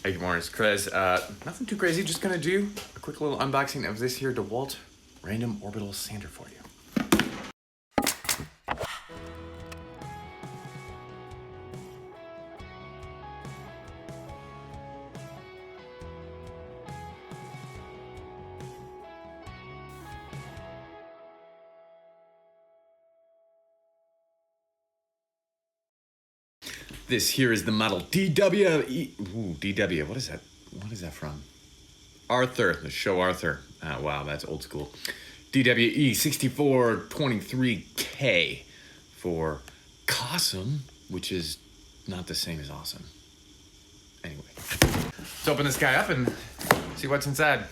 Hey, good morning, it's Chris. Nothing too crazy, just gonna do a quick little unboxing of this here DeWalt random orbital sander for you. This here is the model DWE. What is that? What is that from? Arthur, the show Arthur. Wow, that's old school. DWE6423K for Cosm, which is not the same as awesome. Anyway, let's open this guy up and see what's inside.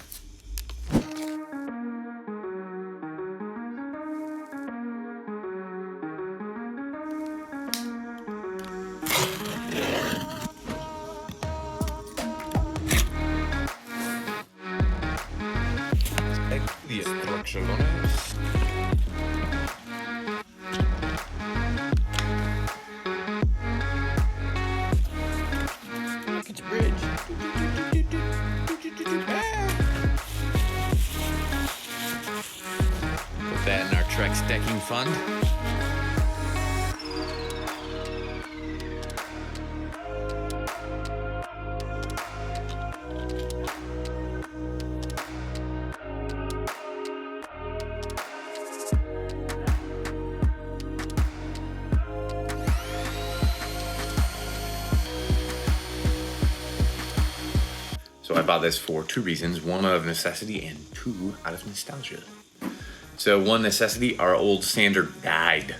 The instructions. Look at the bridge. Put that in our Trex decking fund. So I bought this for two reasons, one out of necessity and two out of nostalgia. So one necessity, our old sander died.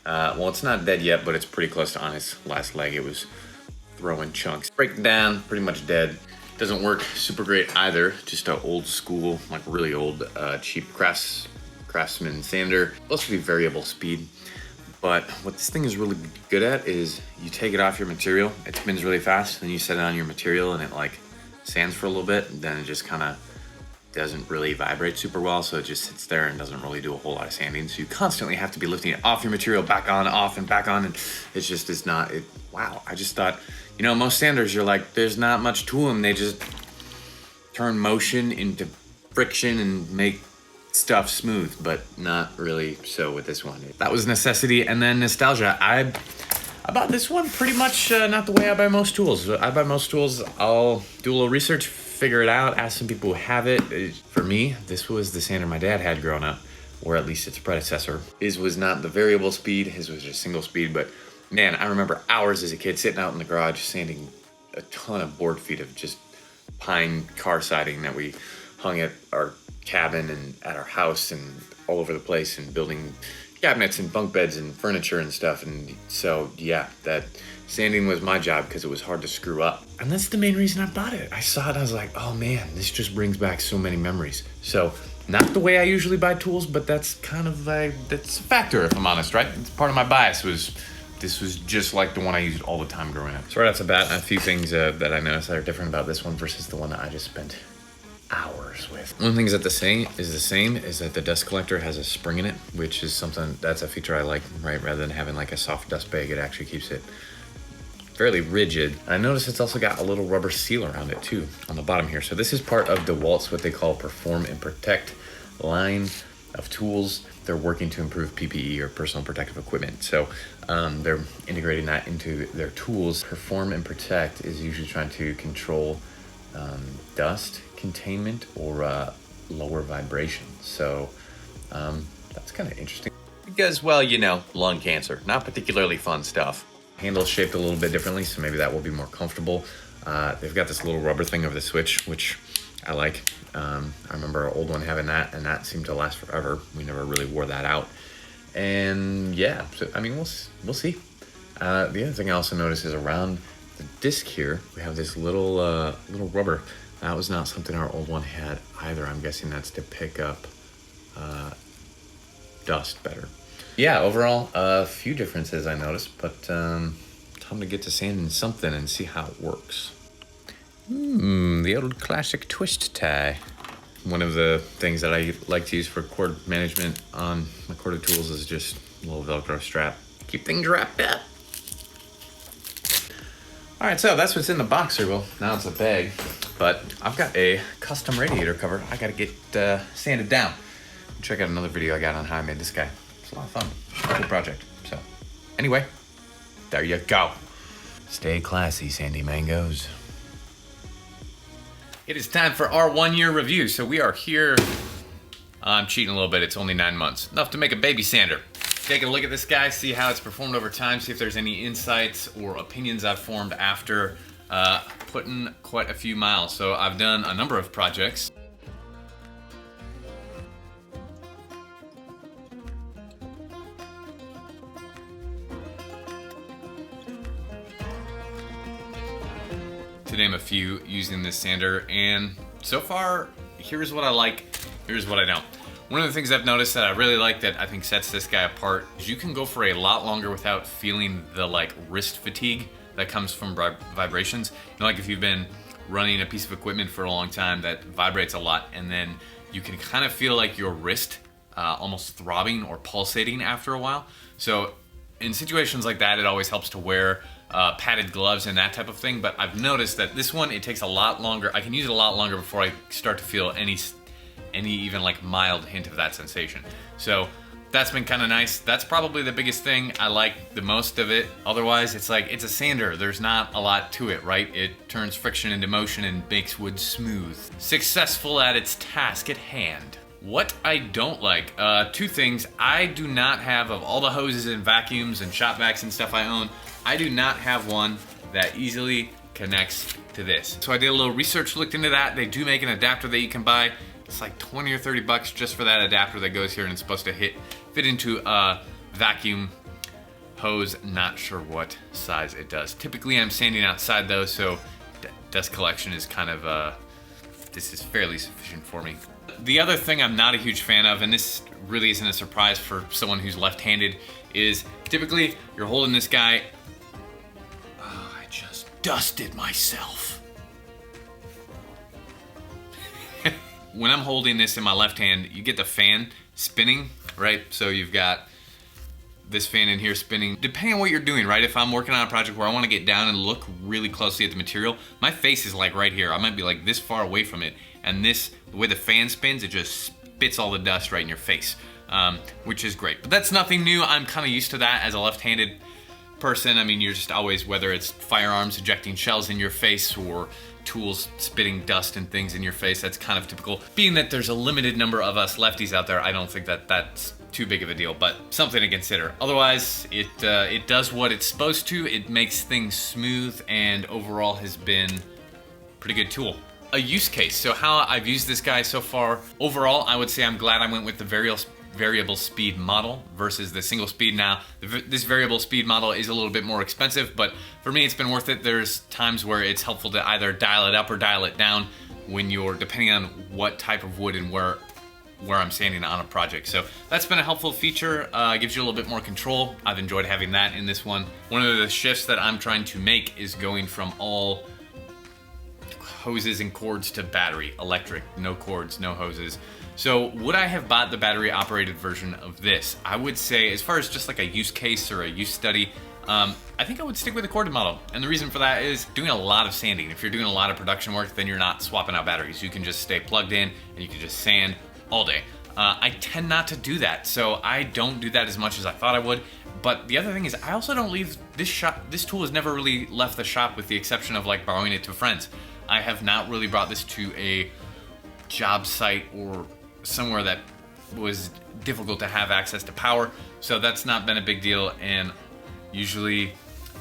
Well, it's not dead yet, but it's pretty close to on its last leg. It was throwing chunks. Breaking down, pretty much dead. Doesn't work super great either. Just an old school, like really old, cheap Craftsman sander. Supposed to be variable speed. But what this thing is really good at is you take it off your material, it spins really fast, then you set it on your material and it like sands for a little bit, and then it just kind of doesn't really vibrate super well, so it just sits there and doesn't really do a whole lot of sanding. So you constantly have to be lifting it off your material, back on, off, and back on, and it's just, it's not, wow. I just thought, you know, most sanders, you're like, there's not much to them. They just turn motion into friction and make stuff smooth, but not really so with this one. That was necessity, and then nostalgia. I bought this one pretty much not the way I buy most tools. I buy most tools, I'll do a little research, figure it out, ask some people who have it. For me, this was the sander my dad had growing up, or at least its predecessor. His was not the variable speed, his was just single speed, but man, I remember hours as a kid sitting out in the garage sanding a ton of board feet of just pine car siding that we hung at our cabin and at our house and all over the place, and building cabinets and bunk beds and furniture and stuff. And so yeah, that sanding was my job because it was hard to screw up. And that's the main reason I bought it. I saw it, I was like, oh man, this just brings back so many memories. So not the way I usually buy tools, but that's kind of that's a factor, if I'm honest, right? It's part of my bias was, this was just like the one I used all the time growing up. So right off the bat, a few things that I noticed that are different about this one versus the one that I just spent hours with. One thing is that the same is that the dust collector has a spring in it, which is something, that's a feature I like, right? Rather than having like a soft dust bag, it actually keeps it fairly rigid. I noticed it's also got a little rubber seal around it too on the bottom here. So this is part of DeWalt's what they call Perform and Protect line of tools. They're working to improve PPE or personal protective equipment. So they're integrating that into their tools. Perform and Protect is usually trying to control dust containment or lower vibration. So that's kind of interesting because, well, you know, lung cancer, not particularly fun stuff. Handle's shaped a little bit differently, so maybe that will be more comfortable. They've got this little rubber thing over the switch, which I like. I remember our old one having that, and that seemed to last forever. We never really wore that out. And yeah, so, I mean, we'll see. The other thing I also noticed is around the disc here, we have this little rubber. That was not something our old one had either. I'm guessing that's to pick up dust better. Yeah, overall, a few differences I noticed, but time to get to sanding something and see how it works. The old classic twist tie. One of the things that I like to use for cord management on my corded tools is just a little Velcro strap. Keep things wrapped up. All right, so that's what's in the box here. Well, now it's a bag, but I've got a custom radiator cover I gotta get sanded down. Check out another video I got on how I made this guy. It's a lot of fun, cool project. So anyway, there you go. Stay classy, Sandy Mangoes. It is time for our 1-year review. So we are here, I'm cheating a little bit, it's only 9 months. Enough to make a baby sander. Take a look at this guy, see how it's performed over time, see if there's any insights or opinions I've formed after putting quite a few miles. So I've done a number of projects. To name a few using this sander, and so far, here's what I like, here's what I don't. One of the things I've noticed that I really like that I think sets this guy apart is you can go for a lot longer without feeling the like wrist fatigue that comes from vibrations. You know, like if you've been running a piece of equipment for a long time that vibrates a lot, and then you can kind of feel like your wrist almost throbbing or pulsating after a while. So in situations like that, it always helps to wear padded gloves and that type of thing. But I've noticed that this one, it takes a lot longer. I can use it a lot longer before I start to feel any even like mild hint of that sensation. So that's been kind of nice. That's probably the biggest thing I like the most of it. Otherwise, it's like, it's a sander. There's not a lot to it, right? It turns friction into motion and makes wood smooth. Successful at its task at hand. What I don't like, two things. I do not have, of all the hoses and vacuums and shop vacs and stuff I own, I do not have one that easily connects to this. So I did a little research, looked into that. They do make an adapter that you can buy. It's like 20 or 30 bucks just for that adapter that goes here, and it's supposed to fit into a vacuum hose. Not sure what size it does. Typically I'm sanding outside though, so dust collection is kind of, this is fairly sufficient for me. The other thing I'm not a huge fan of, and this really isn't a surprise for someone who's left-handed, is typically you're holding this guy. Oh, I just dusted myself. When I'm holding this in my left hand, you get the fan spinning, right? So you've got this fan in here spinning. Depending on what you're doing, right? If I'm working on a project where I want to get down and look really closely at the material, my face is like right here. I might be like this far away from it, and this, the way the fan spins, it just spits all the dust right in your face, which is great. But that's nothing new. I'm kind of used to that as a left-handed person. I mean, you're just always, whether it's firearms ejecting shells in your face or tools spitting dust and things in your face, that's kind of typical. Being that there's a limited number of us lefties out there, I don't think that that's too big of a deal, but something to consider. Otherwise, it does what it's supposed to. It makes things smooth, and overall has been a pretty good tool. A use case, so how I've used this guy so far. Overall, I would say I'm glad I went with the variable speed model versus the single speed. Now, this variable speed model is a little bit more expensive, but for me, it's been worth it. There's times where it's helpful to either dial it up or dial it down when you're, depending on what type of wood and where I'm sanding on a project. So that's been a helpful feature. Gives you a little bit more control. I've enjoyed having that in this one. One of the shifts that I'm trying to make is going from all hoses and cords to battery, electric, no cords, no hoses. So would I have bought the battery operated version of this? I would say, as far as just like a use case or a use study, I think I would stick with the corded model. And the reason for that is doing a lot of sanding. If you're doing a lot of production work, then you're not swapping out batteries. You can just stay plugged in and you can just sand all day. I tend not to do that, so I don't do that as much as I thought I would. But the other thing is, I also don't leave this shop. This tool has never really left the shop, with the exception of like borrowing it to friends. I have not really brought this to a job site or somewhere that was difficult to have access to power, so that's not been a big deal. And usually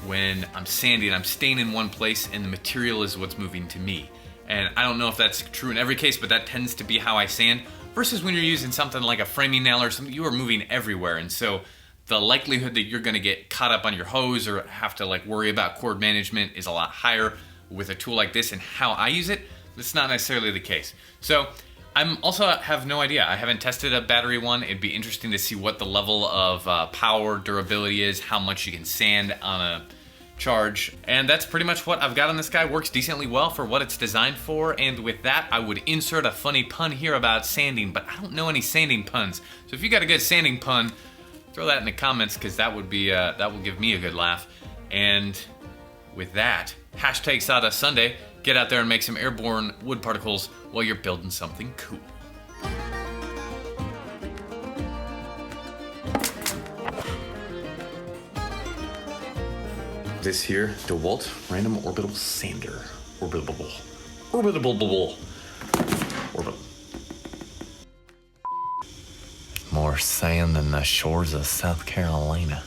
when I'm sanding, I'm staying in one place and the material is what's moving to me. And I don't know if that's true in every case, but that tends to be how I sand, versus when you're using something like a framing nail or something, you are moving everywhere, and so the likelihood that you're gonna get caught up on your hose or have to like worry about cord management is a lot higher with a tool like this. And how I use it, that's not necessarily the case. So I'm also have no idea. I haven't tested a battery one. It'd be interesting to see what the level of power, durability is, how much you can sand on a charge. And that's pretty much what I've got on this guy. Works decently well for what it's designed for. And with that, I would insert a funny pun here about sanding, but I don't know any sanding puns. So if you got a good sanding pun, throw that in the comments, because that would be that will give me a good laugh. And with that, Hashtag Sawdust Sunday. Get out there and make some airborne wood particles while you're building something cool. This here, DeWalt Random Orbital Sander. Orbital. More sand than the shores of South Carolina.